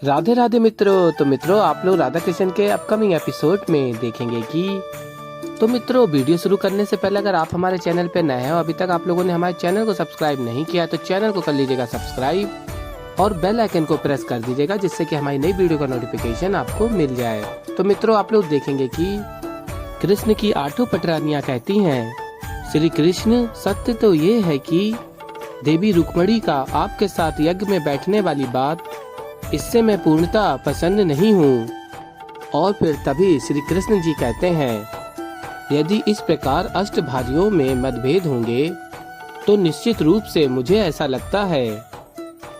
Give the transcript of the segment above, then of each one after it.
राधे राधे मित्रों। तो मित्रों आप लोग राधा कृष्ण के अपकमिंग एपिसोड में देखेंगे कि मित्रों वीडियो शुरू करने से पहले अगर आप हमारे चैनल पे नए हैं और अभी तक आप लोगों ने हमारे चैनल को सब्सक्राइब नहीं किया तो चैनल को कर लीजिएगा सब्सक्राइब और बेल आइकन को प्रेस कर दीजिएगा जिससे कि हमारी नई वीडियो का नोटिफिकेशन आपको मिल जाए। तो मित्रों आप लोग देखेंगे कि कृष्ण की आठों पटरानियां कहती हैं, श्री कृष्ण सत्य तो ये है कि देवी रुक्मणी का आपके साथ यज्ञ में बैठने वाली बात, इससे मैं पूर्णतः प्रसन्न नहीं हूँ। और फिर तभी श्री कृष्ण जी कहते हैं, यदि इस प्रकार अष्टभाजियों में मतभेद होंगे तो निश्चित रूप से मुझे ऐसा लगता है।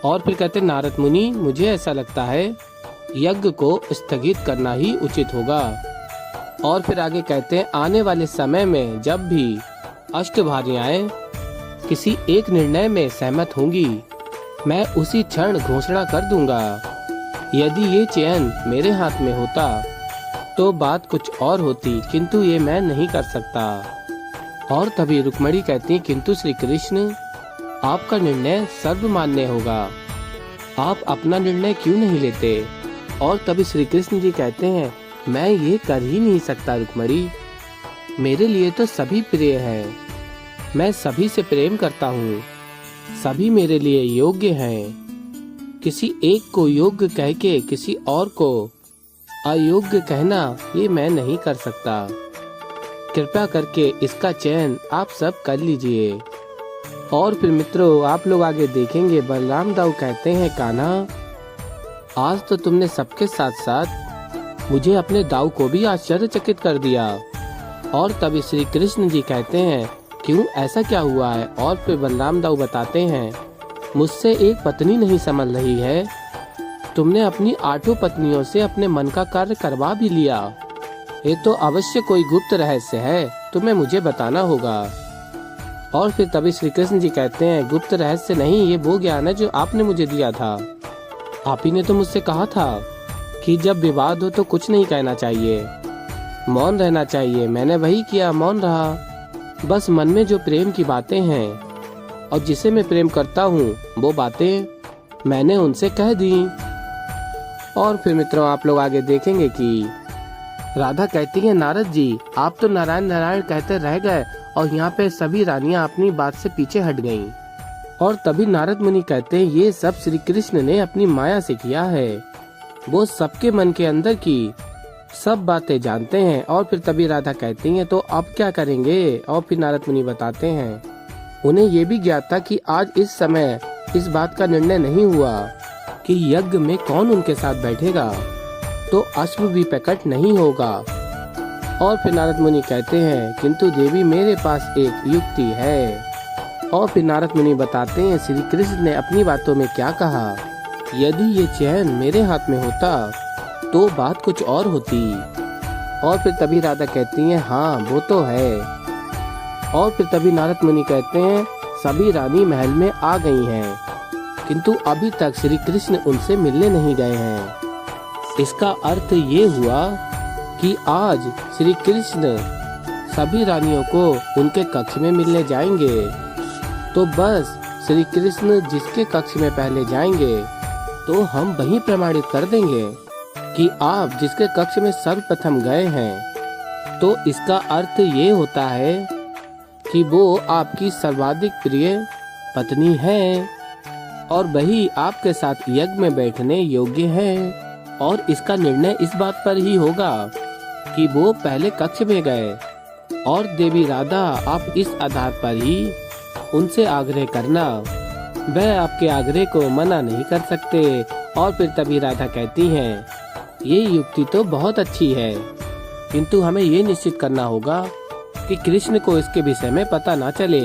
और फिर कहते नारद मुनि, मुझे ऐसा लगता है यज्ञ को स्थगित करना ही उचित होगा। और फिर आगे कहते हैं, आने वाले समय में जब भी अष्टभार्याएं किसी एक निर्णय में सहमत होंगी, मैं उसी क्षण घोषणा कर दूंगा। यदि ये चयन मेरे हाथ में होता तो बात कुछ और होती, किंतु ये मैं नहीं कर सकता। और तभी रुक्मणी कहती, किंतु श्री कृष्ण आपका निर्णय सर्वमान्य होगा, आप अपना निर्णय क्यों नहीं लेते। और तभी श्री कृष्ण जी कहते हैं, मैं ये कर ही नहीं सकता रुक्मणी, मेरे लिए तो सभी प्रिय हैं, मैं सभी से प्रेम करता हूँ, सभी मेरे लिए योग्य हैं। किसी एक को योग्य कह के किसी और को अयोग्य कहना ये मैं नहीं कर सकता। कृपया करके इसका चयन आप सब कर लीजिए। और फिर मित्रों आप लोग आगे देखेंगे, बलराम दाऊ कहते हैं, कान्हा आज तो तुमने सबके साथ साथ मुझे अपने दाऊ को भी आश्चर्यचकित कर दिया। और तभी श्री कृष्ण जी कहते हैं, क्यों ऐसा क्या हुआ है। और फिर बलराम दाऊ बताते हैं, मुझसे एक पत्नी नहीं संभल रही है, तुमने अपनी आठों पत्नियों से अपने मन का कार्य करवा भी लिया, ये तो अवश्य कोई गुप्त रहस्य है, तुम्हें मुझे बताना होगा। और फिर तभी श्री कृष्ण जी कहते हैं, गुप्त रहस्य नहीं, ये वो ज्ञान है जो आपने मुझे दिया था। आप ही ने तो मुझसे कहा था कि जब विवाद हो तो कुछ नहीं कहना चाहिए, मौन रहना चाहिए। मैंने वही किया, मौन रहा। बस मन में जो प्रेम की बातें हैं और जिसे मैं प्रेम करता हूँ वो बातें मैंने उनसे कह दी। और फिर मित्रों आप लोग आगे देखेंगे कि राधा कहती है, नारद जी आप तो नारायण नारायण कहते रह गए और यहाँ पे सभी रानियां अपनी बात से पीछे हट गईं। और तभी नारद मुनि कहते हैं, ये सब श्री कृष्ण ने अपनी माया से किया है, वो सबके मन के अंदर की सब बातें जानते हैं। और फिर तभी राधा कहती हैं, तो अब क्या करेंगे। और फिर नारद मुनि बताते हैं, उन्हें ये भी ज्ञात था कि आज इस समय इस बात का निर्णय नहीं हुआ कि यज्ञ में कौन उनके साथ बैठेगा, तो अश्व भी प्रकट नहीं होगा। और फिर नारद मुनि कहते हैं, किंतु देवी मेरे पास एक युक्ति है। और फिर नारद मुनि बताते हैं, श्री कृष्ण ने अपनी बातों में क्या कहा, यदि ये चयन मेरे हाथ में होता तो बात कुछ और होती। और फिर तभी राधा कहती हैं, हाँ वो तो है। और फिर तभी नारद मुनि कहते हैं, सभी रानी महल में आ गई हैं, किंतु अभी तक श्री कृष्ण उनसे मिलने नहीं गए हैं। इसका अर्थ ये हुआ कि आज श्री कृष्ण सभी रानियों को उनके कक्ष में मिलने जाएंगे। तो बस श्री कृष्ण जिसके कक्ष में पहले जाएंगे तो हम वही प्रमाणित कर देंगे कि आप जिसके कक्ष में सर्वप्रथम गए हैं, तो इसका अर्थ ये होता है कि वो आपकी सर्वाधिक प्रिय पत्नी है और वही आपके साथ यज्ञ में बैठने योग्य है। और इसका निर्णय इस बात पर ही होगा कि वो पहले कक्ष में गए। और देवी राधा आप इस आधार पर ही उनसे आग्रह करना, वह आपके आग्रह को मना नहीं कर सकते। और फिर तभी राधा कहती हैं, ये युक्ति तो बहुत अच्छी है, किंतु हमें ये निश्चित करना होगा कि कृष्ण को इसके विषय में पता ना चले।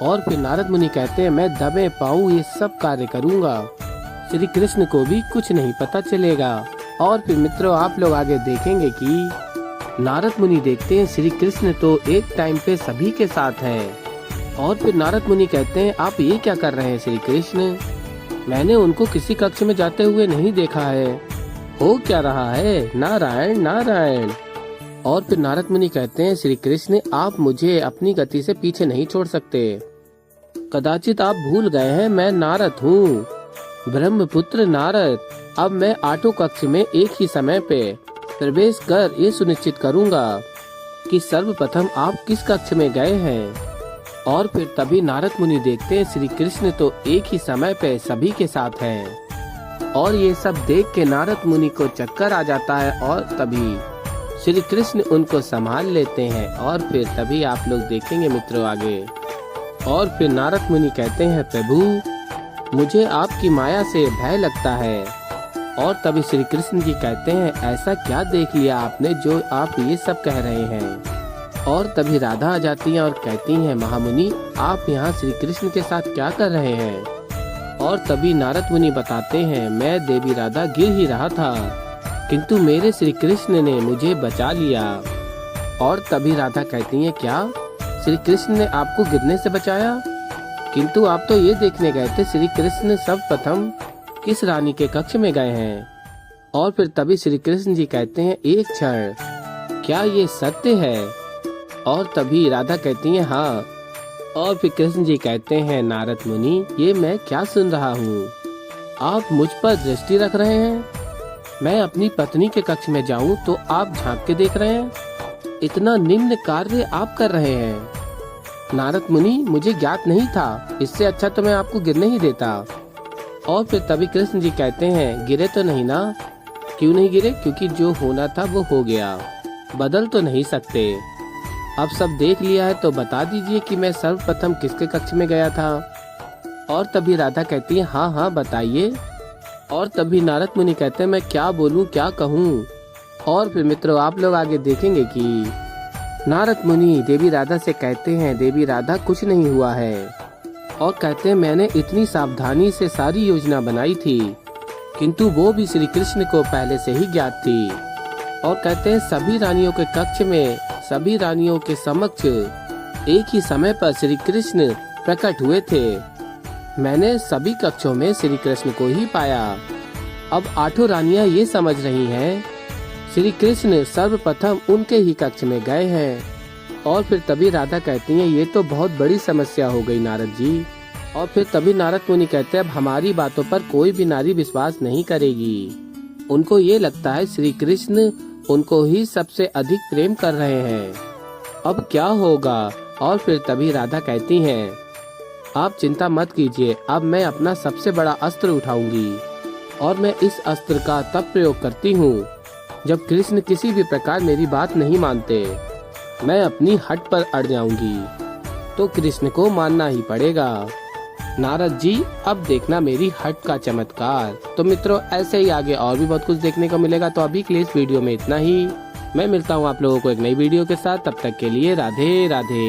और फिर नारद मुनि कहते हैं, मैं दबे पाऊँ ये सब कार्य करूँगा, श्री कृष्ण को भी कुछ नहीं पता चलेगा। और फिर मित्रों आप लोग आगे देखेंगे कि नारद मुनि देखते हैं, श्री कृष्ण तो एक टाइम पे सभी के साथ हैं। और फिर नारद मुनि कहते हैं, आप ये क्या कर रहे हैं श्री कृष्ण, मैंने उनको किसी कक्ष में जाते हुए नहीं देखा है, हो क्या रहा है, नारायण नारायण। और फिर नारद मुनि कहते हैं, श्री कृष्ण आप मुझे अपनी गति से पीछे नहीं छोड़ सकते, कदाचित आप भूल गए हैं मैं नारद हूँ, ब्रह्मपुत्र नारद। अब मैं 8 कक्ष में एक ही समय पे प्रवेश कर ये सुनिश्चित करूंगा कि सर्वप्रथम आप किस कक्ष में गए हैं। और फिर तभी नारद मुनि देखते हैं श्री कृष्ण तो एक ही समय पे सभी के साथ हैं। और ये सब देख के नारद मुनि को चक्कर आ जाता है और तभी श्री कृष्ण उनको संभाल लेते हैं। और फिर तभी आप लोग देखेंगे मित्रों आगे। और फिर नारद मुनि कहते हैं प्रभु मुझे आपकी माया से भय लगता है। और तभी श्री कृष्ण जी कहते हैं ऐसा क्या देख लिया आपने जो आप ये सब कह रहे हैं। और तभी राधा आ जाती हैं और कहती हैं महामुनि आप यहाँ श्री कृष्ण के साथ क्या कर रहे हैं। और तभी नारद मुनि बताते हैं मैं देवी राधा गिर ही रहा था किंतु मेरे श्री कृष्ण ने मुझे बचा लिया। और तभी राधा कहती हैं क्या श्री कृष्ण ने आपको गिरने से बचाया। किंतु आप तो ये देखने गए थे श्री कृष्ण सर्वप्रथम किस रानी के कक्ष में गए हैं। और फिर तभी श्री कृष्ण जी कहते हैं एक क्षण क्या ये सत्य है। और तभी राधा कहती है हाँ। और फिर कृष्ण जी कहते हैं नारद मुनि ये मैं क्या सुन रहा हूँ। आप मुझ पर दृष्टि रख रहे हैं। मैं अपनी पत्नी के कक्ष में जाऊँ तो आप झांक के देख रहे हैं। इतना निम्न कार्य आप कर रहे हैं। नारद मुनि मुझे ज्ञात नहीं था। इससे अच्छा तो मैं आपको गिरने ही देता। और फिर तभी कृष्ण जी कहते हैं गिरे तो नहीं ना। क्यों नहीं गिरे क्योंकि जो होना था वो हो गया, बदल तो नहीं सकते। अब सब देख लिया है तो बता दीजिए कि मैं सर्वप्रथम किसके कक्ष में गया था। और तभी राधा कहती है हाँ हाँ बताइए। और तभी नारद मुनि कहते हैं मैं क्या बोलूँ क्या कहूँ। और फिर मित्रों आप लोग आगे देखेंगे कि नारद मुनि देवी राधा से कहते हैं देवी राधा कुछ नहीं हुआ है। और कहते हैं मैंने इतनी सावधानी से सारी योजना बनाई थी किंतु वो भी श्री कृष्ण को पहले से ही ज्ञात थी। और कहते हैं सभी रानियों के कक्ष में सभी रानियों के समक्ष एक ही समय पर श्री कृष्ण प्रकट हुए थे। मैंने सभी कक्षों में श्री कृष्ण को ही पाया। अब 8 रानियां ये समझ रही हैं श्री कृष्ण सर्वप्रथम उनके ही कक्ष में गए हैं। और फिर तभी राधा कहती हैं ये तो बहुत बड़ी समस्या हो गई नारद जी। और फिर तभी नारद मुनि कहते हैं अब हमारी बातों पर कोई भी नारी विश्वास नहीं करेगी। उनको ये लगता है श्री कृष्ण उनको ही सबसे अधिक प्रेम कर रहे हैं। अब क्या होगा। और फिर तभी राधा कहती हैं आप चिंता मत कीजिए अब मैं अपना सबसे बड़ा अस्त्र उठाऊंगी। और मैं इस अस्त्र का तब प्रयोग करती हूँ जब कृष्ण किसी भी प्रकार मेरी बात नहीं मानते। मैं अपनी हट पर अड़ जाऊंगी तो कृष्ण को मानना ही पड़ेगा। नारद जी अब देखना मेरी हट का चमत्कार। तो मित्रों ऐसे ही आगे और भी बहुत कुछ देखने को मिलेगा। तो अभी के लिए इस वीडियो में इतना ही। मैं मिलता हूँ आप लोगों को एक नई वीडियो के साथ। तब तक के लिए राधे राधे।